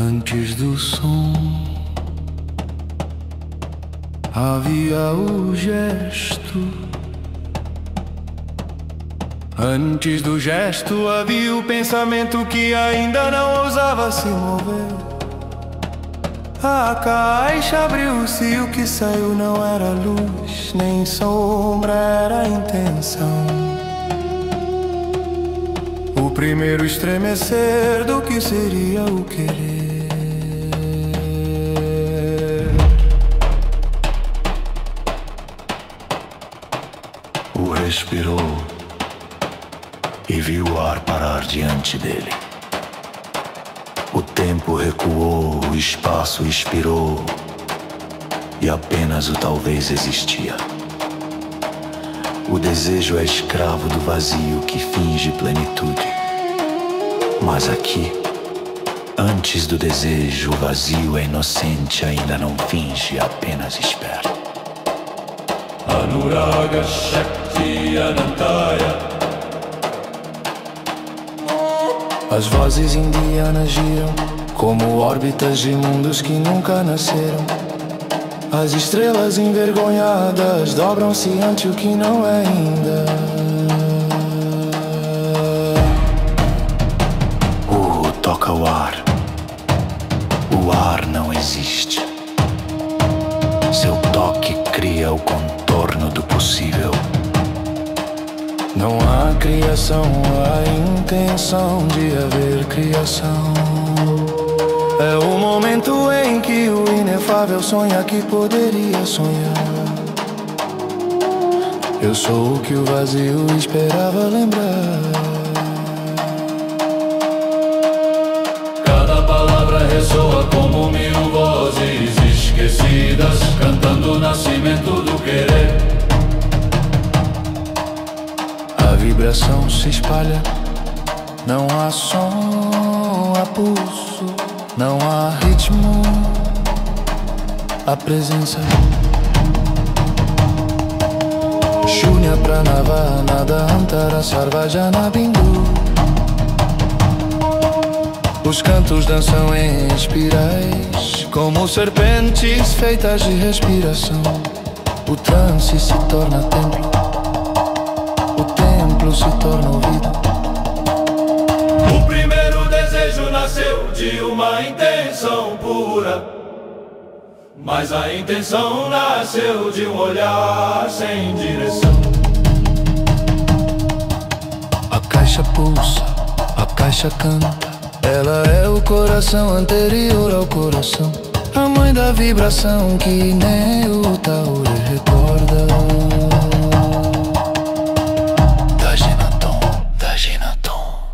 Antes do som havia o gesto. Antes do gesto havia o pensamento que ainda não ousava se mover. A caixa abriu-se e o que saiu não era luz, nem sombra, era intenção. O primeiro estremecer do que seria o querer. O respirou e viu o ar parar diante dele. O tempo recuou, o espaço expirou, e apenas o talvez existia. O desejo é escravo do vazio que finge plenitude. Mas aqui, antes do desejo, o vazio é inocente, ainda não finge, apenas espera. Anuraga Shakti Anantaya. As vozes indianas giram como órbitas de mundos que nunca nasceram. As estrelas envergonhadas dobram-se ante o que não é ainda. Toca o ar. O ar não existe. Seu toque cria o contorno do possível. Não há criação, há intenção de haver criação. É o momento em que o inefável sonha que poderia sonhar. Eu sou o que o vazio esperava lembrar. Cada palavra ressoa como mil vozes esquecidas, cantando o nascimento do querer. A vibração se espalha, não há som, há pulso, não há ritmo, há presença. Shunya Pranava Nada Antara Sarvajana Bindu. Os cantos dançam em espirais, como serpentes feitas de respiração. O transe se torna templo, o templo se torna ouvido. O primeiro desejo nasceu de uma intenção pura, mas a intenção nasceu de um olhar sem direção. A caixa pulsa, a caixa canta. Ela é o coração anterior ao coração, a mãe da vibração que nem o Taure recorda. Dajinatom,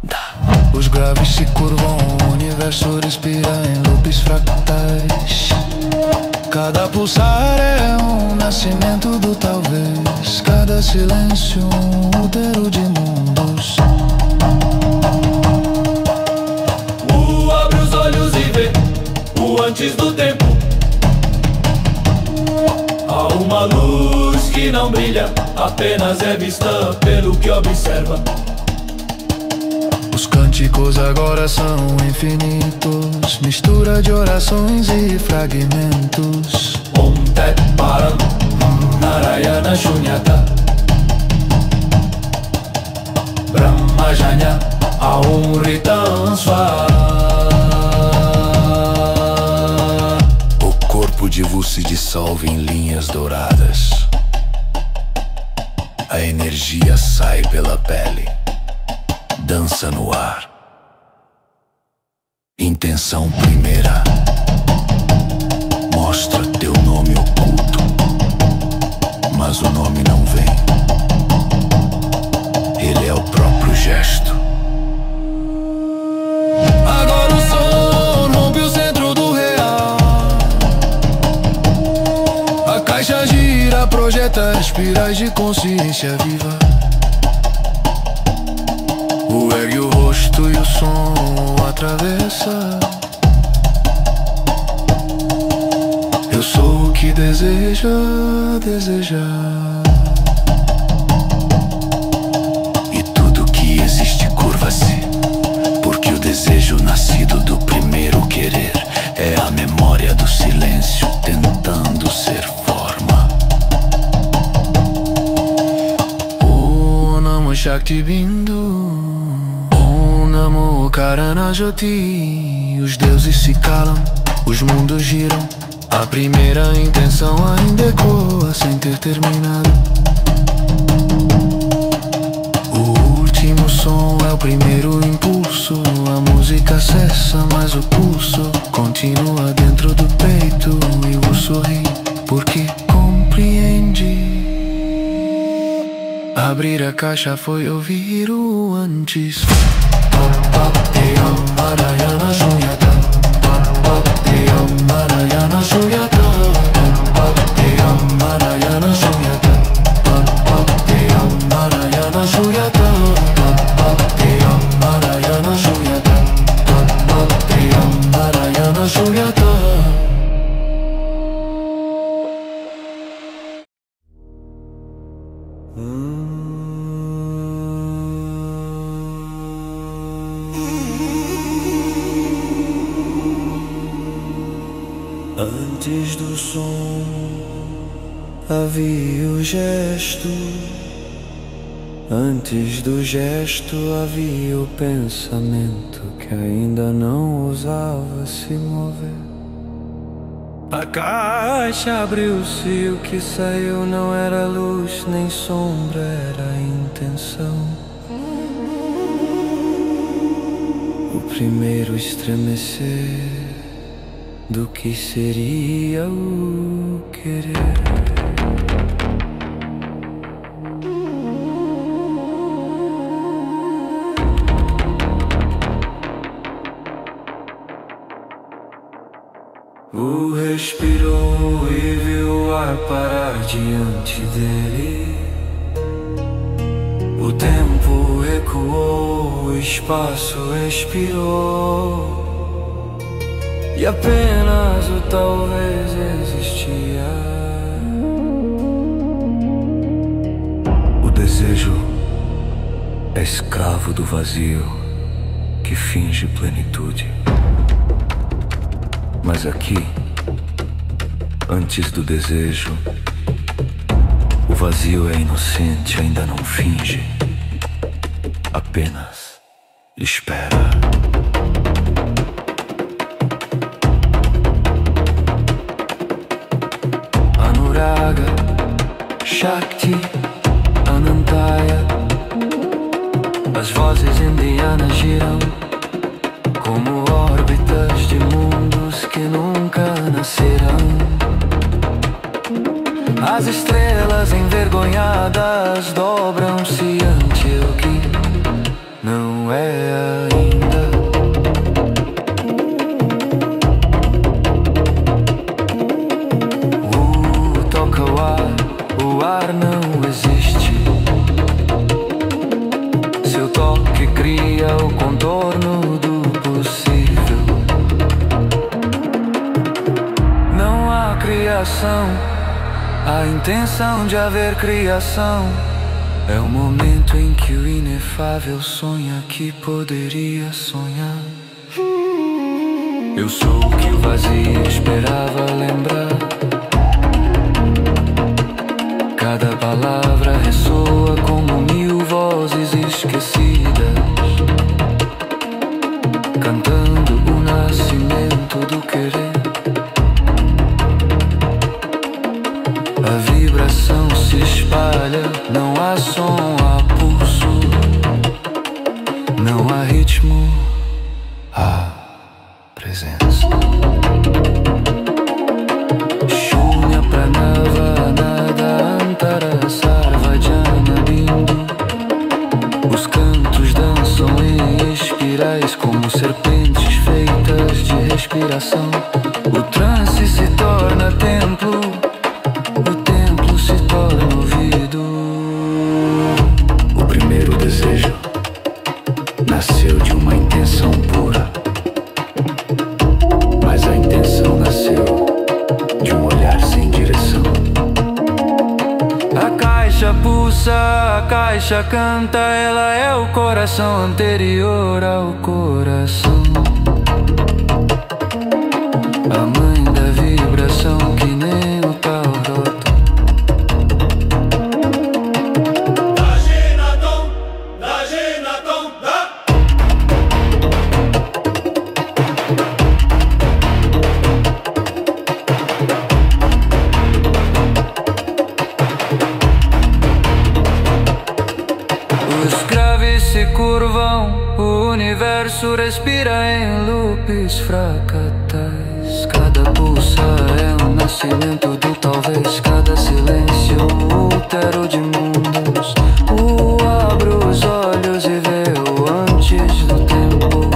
dá. Os graves se curvam, o universo respira em loops fractais. Cada pulsar é um nascimento do talvez, cada silêncio um útero de mundos. Antes do tempo, há uma luz que não brilha, apenas é vista pelo que observa. Os cânticos agora são infinitos, mistura de orações e fragmentos. Om Tat Param Narayana Shunyata Brahmajanya Aum Ritam Swaha. O divu se dissolve em linhas douradas. A energia sai pela pele, dança no ar. Intenção primeira. Mostra teu nome oculto, mas o nome não vem. Ele é o próprio gesto. Agora o som rompe o centro do real. A caixa gira, projeta espirais de consciência viva. O ego e o rosto e o som atravessa. Eu sou o que deseja, desejar. E tudo que existe curva-se, porque o desejo nascido do primeiro querer do silêncio tentando ser forma. Om Namo Shakti Bindu, Om Namo Karana Jyoti. Os deuses se calam, os mundos giram. A primeira intenção ainda ecoa sem ter terminado. O último som é o primeiro impulso. A música cessa, mas o pulso continua dentro do peito. E vou sorrir porque compreende. Abrir a caixa foi ouvir o antes. Narayana Shunyata, Narayana Shunyata, Narayana Shunyata, Narayana Shunyata, Narayana Shunyata, Narayana Shunyata. Antes do som havia o gesto. Antes do gesto havia o pensamento que ainda não ousava se mover. A caixa abriu-se e o que saiu não era luz nem sombra, era a intenção. O primeiro estremecer do que seria o querer. O respirou e viu o ar parar diante dele. O tempo recuou, o espaço expirou. E apenas o talvez existia. O desejo é escravo do vazio que finge plenitude. Mas aqui, antes do desejo, o vazio é inocente, ainda não finge, apenas espera. Anuraga, Shakti, Anantaya. As vozes indianas giram como órbitas de mundos que nunca nascerão. As estrelas envergonhadas dobram-se ante o que não é ainda. Toca o ar não existe. Seu toque cria o contorno do possível. Não há criação, a intenção de haver criação é o momento em que o inefável sonha que poderia sonhar. Eu sou o que o vazio esperava lembrar. Cada palavra ressoa como 1000 vozes esquecidas, cantando o nascimento do querer. A vibração se espalha, não há som, há pulso. Não há ritmo, há presença. Shunya Pranava Nada Antara Sarvajana Bindu. Os cantos dançam em espirais como serpentes feitas de respiração. O trance se torna templo, o templo se torna ouvido. O primeiro desejo nasceu de uma intenção pura, mas a intenção nasceu de um olhar sem direção. A caixa pulsa, a caixa canta, ela é o coração anterior ao coração. A mãe da vida universo respira em loops fracatais. Cada pulsar é um nascimento do talvez. Cada silêncio um útero de mundos. Abro os olhos e vejo antes do tempo.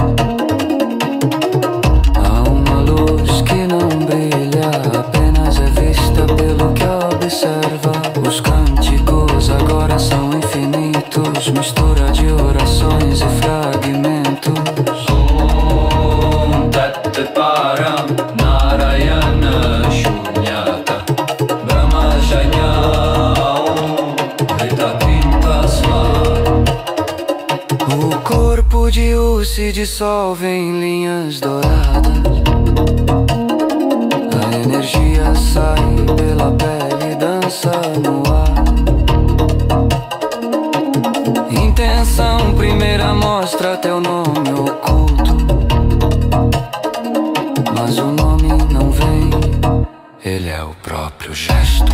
Há uma luz que não brilha, apenas é vista pelo que observa. Os cânticos agora são infinitos, mistura de orações e fragmentos. Om Tat Param Narayana Shunyata Brahmajanya Om Vitatim Tasmat. O corpo de U se dissolve em linhas douradas. A energia sai pela pele e dança no ar. Intenção, primeira mostra teu nome oculto. Mas o nome não vem, ele é o próprio gesto.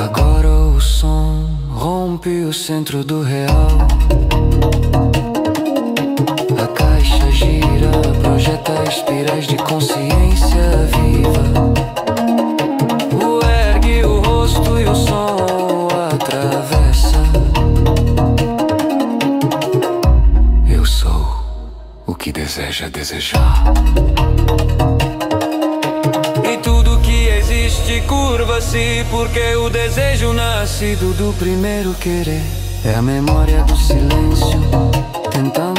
Agora o som rompe o centro do real. A caixa gira, projeta espirais de consciência viva. O ergue o rosto e o som atravessa. Eu sou o que deseja desejar. E tudo que existe curva-se, porque o desejo nascido do primeiro querer é a memória do silêncio tentando